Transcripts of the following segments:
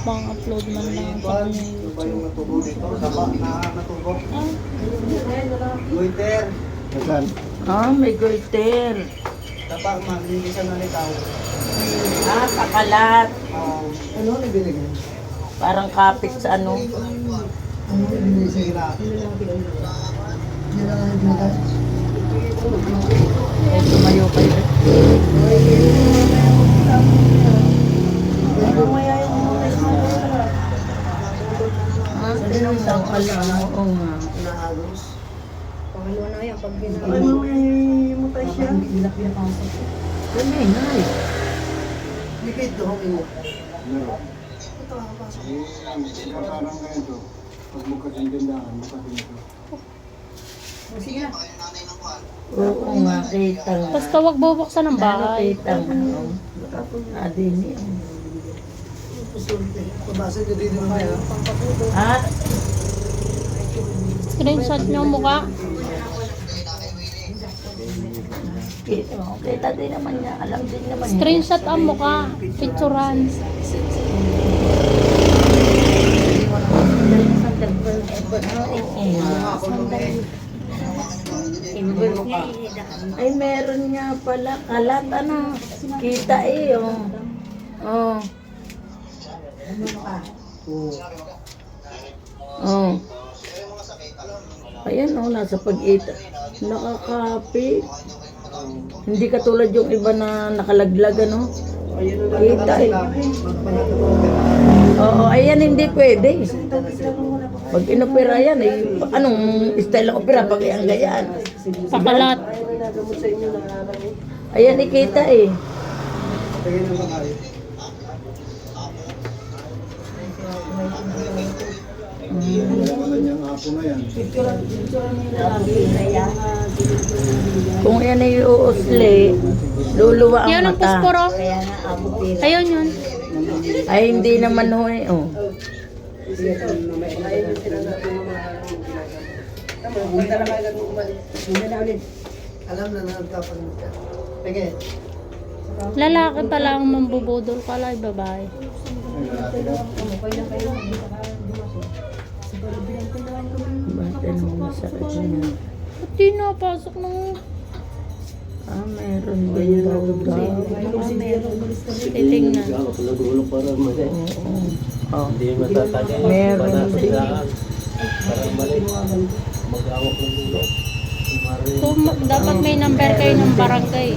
Pang upload man lang sa Ano kanya ba yung YouTube. natubo dito? Dapa na natubo. Ah, Waiter. Nasaan? Ah, may goiter. Dapa man, hindi siya nalitaw. Ah, pakalat. Ano ang ibinigay? Parang kapit sa ano. Ano ibinigay sa ina? Eh, tumayo kayo. Ah, isang alam. Oo nga. Naagos. Ano may mutay siya? Ay. Dikit to, ina. Meron. Kakarang ngayon to. Pag bukas yung tindahan, bukas dito. Oo nga, kita nga. basta wag bubuksan ng bahay. Kita nga. Adini. Pabasa nyo dito mamaya. At, Screenshot niyo ang mukha. kita din naman niya. Alam din naman niya. Screenshot ang mukha. Picturean. Ay, meron nga pala. Kalat, ano. Kita eh, oh. Oh. Oh. Ayan, oh, nasa pag-ita. Nakakapi. Hindi katulad yung iba na nakalaglag, ano. Kita eh. Oo, ayan hindi pwede. Pag inopera yan, eh, anong style ng opera pag ang gayaan? Pakalat. Ayan, ikita eh. Tingin ng bahay. Wala niyang apo na yan. Kung yan ay uusli, luluwa ang Yan ang mata. pusporo. Ayun yun. Ay, hindi naman ho eh. Oh. Alam na nagtapan mo siya. Tingin. Lalaki pala ang mambubudol pala, babae. Ba't ano masakit niya? Ba't di napasok ng... Ah, meron din daw daw. Titingnan. Nagulo para mali. Oo. Oh. Hindi matatali. Meron din. Para mali. Mag-awak ng dulo. Dapat may number kayo ng barangay.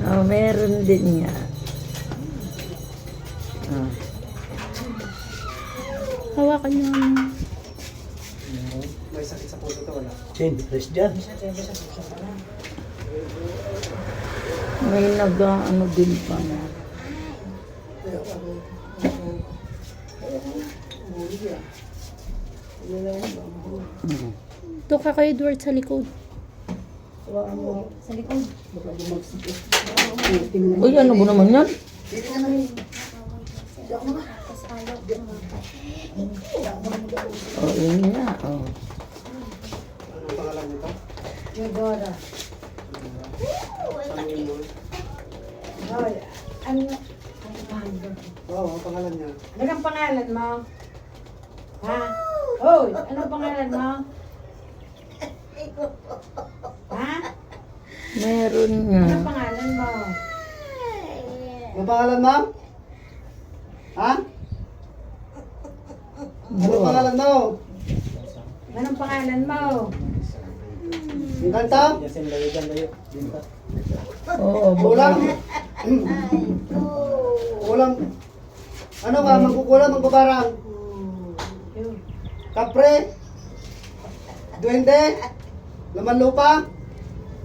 Oh, meron din niya. Ah. Hawakan niyo. May sakit sa puso to, wala. Change, rest dyan. May nag-ano din pa. Doon ka kay Edward sa likod. Uy, ano ba naman yan? Oh, yun nga. Oh. Anong pangalan nito? Oo, ang pangalan niya. Anong pangalan mo? Ha? Hoy, anong pangalan mo? Ha? Meron nga. Anong pangalan mo? Ang pangalan mo? Ha? Anong pangalan mo? Anong pangalan mo? Ang kanta? Oo, Kulang? Kulang? Ano ba? Magkukulang, magbabarang? Kapre? Duwende? Laman lupa?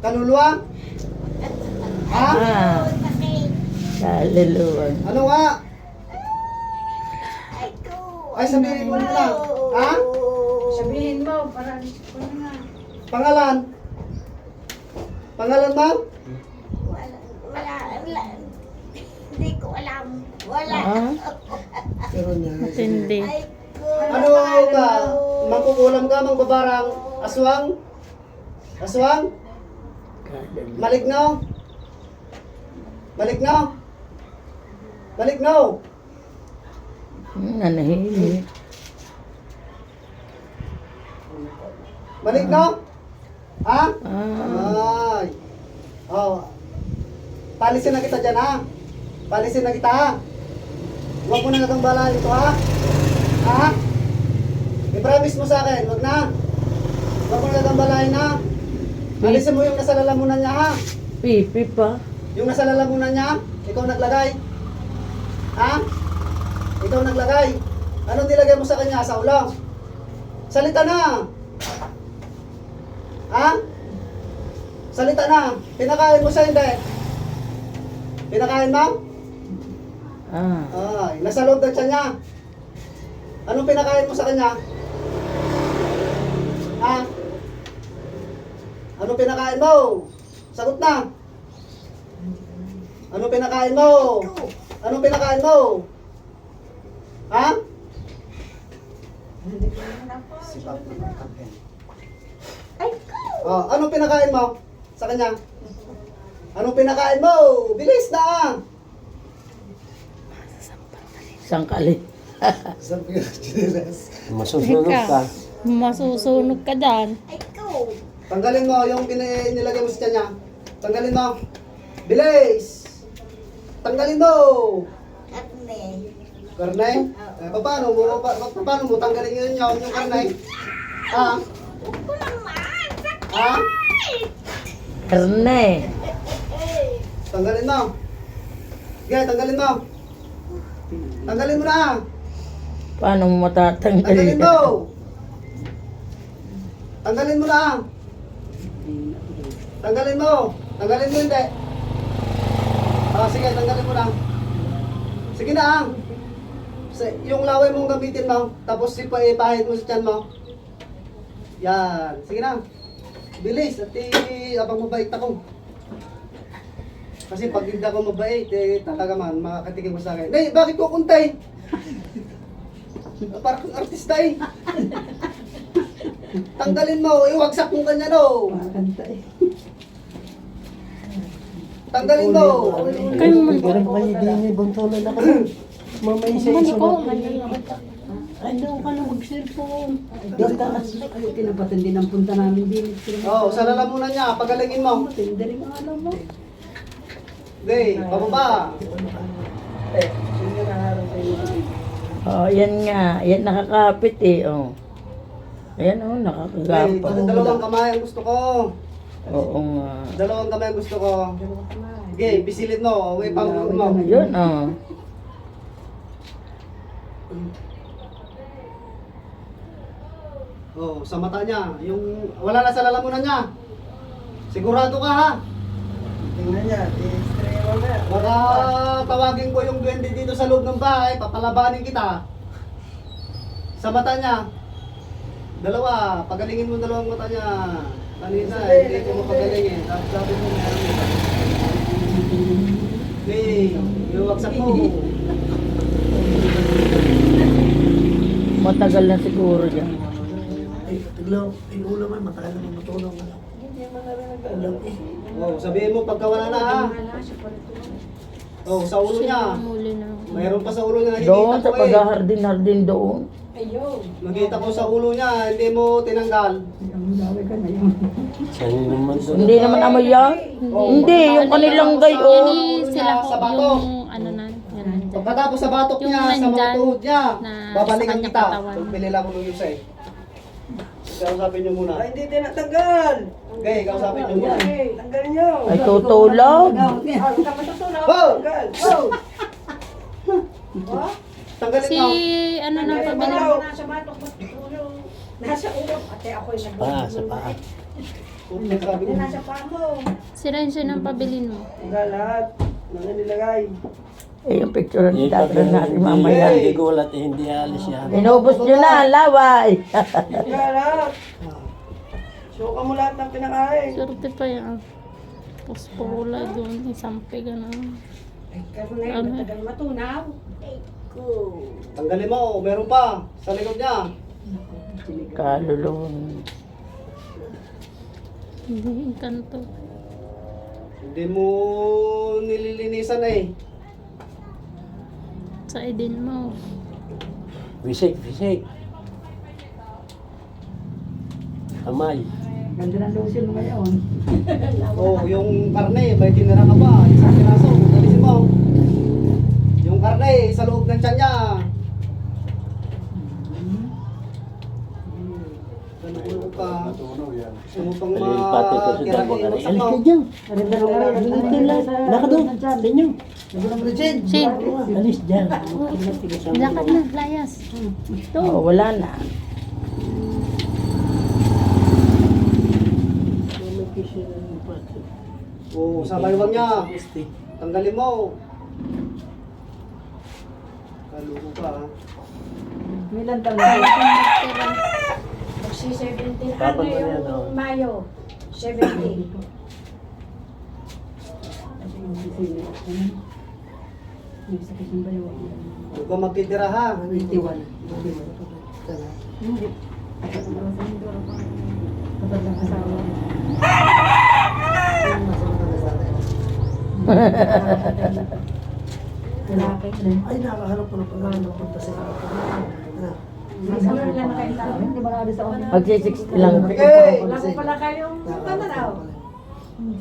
Kaluluwa? Ha? Ah. Kaluluwag. Ano nga? Ay, sabihin mo na lang. Ha? Sabihin mo, para ano nga? Pangalan? Pangalan mo? Wala. Hindi ko alam. Wala. Ah? Matindi. Ano ka? Mangkukulam ka, mangbabarang? Aswang? Aswang? Maligno? Maligno? Maligno? Nanahimik. Maligno? Ha? Ah, Ay. Oh. Palisin na kita dyan, ha? Palisin na kita, ha? Huwag mo na nagambalahan ito, ha? Ha? I-promise mo sa akin, huwag na. Huwag mo na nagambalahan, ha? Alisin mo yung nasa lalamunan niya, ha? pipi pa. Yung nasa lalamunan niya, ikaw naglagay. Ha? Ikaw naglagay. Anong nilagay mo sa kanya? Sa ulo? Salita na! Ha? Salita na! Pinakain mo siya, hindi? Pinakain mo? Ah, Ay, nasa loob ng tiyan niya. Anong pinakain mo sa kanya? Ha? Anong pinakain mo? Sagot na! Anong pinakain mo? Anong pinakain mo? Ha? Si Papa nagkakain. Oh, anong pinakain mo sa kanya? Anong pinakain mo? Bilis na! sangkali. Sabi ko, chinelas. Masusunod ka. Masusunog ka dyan. Tanggalin mo yung nilagay mo sa tiyan niya. Tanggalin mo. Bilis! Tanggalin mo! Karne? Paano mo tanggalin yun yung karne? Ha? Ha? Karne. Tanggalin mo. Sige, tanggalin mo. Tanggalin mo na. Paano mo matatanggal Tanggalin yan? mo. Tanggalin mo na. Tanggalin mo. Tanggalin mo hindi. Sige, tanggalin mo na. Sige na. Yung laway mong gamitin mo, tapos ipahid mo sa tiyan mo. Yan. Sige na. Bilis. At abang mabait ako. Kasi pag hindi ako mabait, talaga man, makakatikim mo sa akin. Nay, bakit ko kuntay? Parang kang artista eh. Tanggalin mo, iwagsak mo kanya no. Tanggalin mo. Kayo man. Meron pa kayo din yung buntunan ako. Mamay sa Mali isa ko. mo. Ano ka na mag-cellphone? Ay, tinapatan din ang punta namin din. Oh, sa lalamunan niya, pagalingin mo. Tindari mo alam mo. Okay, pababa. Oh, yan nga. Yan nakakapit eh. Oh. Ayan oh, Okay, nakakagapa. dalawang kamay ang gusto ko. Oo nga. Dalawang kamay ang gusto ko. Okay, pisilin mo. Okay, pangulog mo. Yun oh. Oh, sa mata niya. Yung wala na sa lalamunan niya. Sigurado ka ha? Tingnan niya, i-stray mo na. Baka tawagin ko yung duwende dito sa loob ng bahay, papalabanin kita. Sa mata niya. Dalawa, pagalingin mo dalawang mata niya. Kanina, hindi ko mapagalingin. Tapos sabi mo, meron ito. Okay, iwagsak mo. Matagal na siguro yan. Ay, tiglaw. Ay, ulo man. Matagal naman matulong. Oh, sabihin mo pagka wala na ha. Oh, sa ulo niya. Muli na. Mayroon pa sa ulo niya. Doon Nakikita sa ko eh. paghahardin-hardin doon. Nakita ko sa ulo niya, hindi mo tinanggal. Saan yun naman doon? Hindi naman amoy yan. Hindi, yung kanilang Yan gayon. sila Sa ko. batok. Yung ano na. Yan nandyan. Pagkatapos sa batok Yung niya, sa mga nandyan tuhod niya, na babalikan sa kanyang kita. katawan. Pagpili lang mo ng Yusay. Kausapin niyo muna. Hindi tinatanggal. Okay, kausapin niyo muna. Tanggalin niyo. Ay tutulog. Wow! Tanggal. Tanggalin Si mo. ano na pabili. Nasa ulo. Ate ako'y Paa, sa paa. Sabi ko, Nasa paa mo. Si Renzo ng pabilin mo. Tanggal lahat. Mga nilagay. Eh, yung picture Yung ng tatlo natin mamaya. Hindi gulat, eh, hindi alis yan. Inubos nyo na, laway. Tanggal lahat. Suka mo lahat ng pinakain. Swerte pa yan. Puspula doon. Isang piga na. Karunay, Ano? matagal matunaw. tanggalin mo, meron pa sa likod niya. Kalulong. Hindi kanto. Hindi mo nililinisan eh. Sa edin mo. Fisik, fisik. Kamay. Ganda ng lotion mo ngayon. Oh, yung karne, may tinira ka ba? Isang piraso, alisin mo. Yung karne, sa loob ng tiyan niya. Ganun ka. Matunaw yan. Gusto mo pang Alipati ka sa matira dalawa kayo ka rin. sa Alis mo. ka dyan. Laka doon. Dinyo. Sin, Alis dyan. lakad na, layas. Oh, wala na. Oh, sa baywang niya. Tanggalin mo. Kaluko ka ha. May ilan taon na? Magsi-17 Dapat ano na yan, oh. yung Mayo? 70. May sakit ng bayo. Huwag ka magtitira ha. 21. Hindi. Kapag ng asawa. Lalaki. Ay, nakaharap ko na pala napunta sa Mas ano nila na kayo tao? Hindi ba nakali sa office? Magsi-60 lang. Sige! Wala ko pala kayong tatanaw.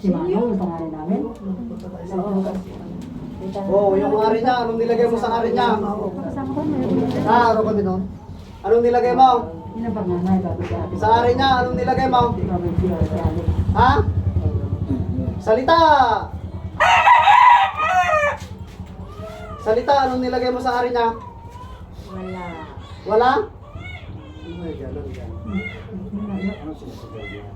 Si Manong, yung pangalan namin. Oh, yung ari niya, anong nilagay mo sa ari niya? Kasama ko, mayroon. Araw kami noon. Anong nilagay mo? Yun ang panganay, bago sa atin. Sa ari niya, anong nilagay mo? Bago si Alex. Ha? Salita! Salita, anong nilagay mo sa ari niya? Wala. Wala? Ay, ganun, ganun. Ano sinasabi niya?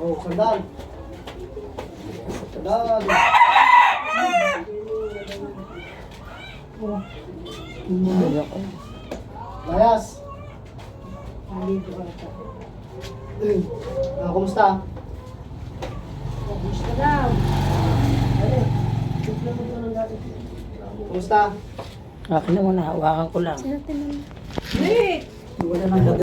Oh, sandal. Sandal. Layas. Kumusta? Gusto daw. Kumusta? Akin na muna, hawakan ko lang. Sino tinanong? Wait! Wala nang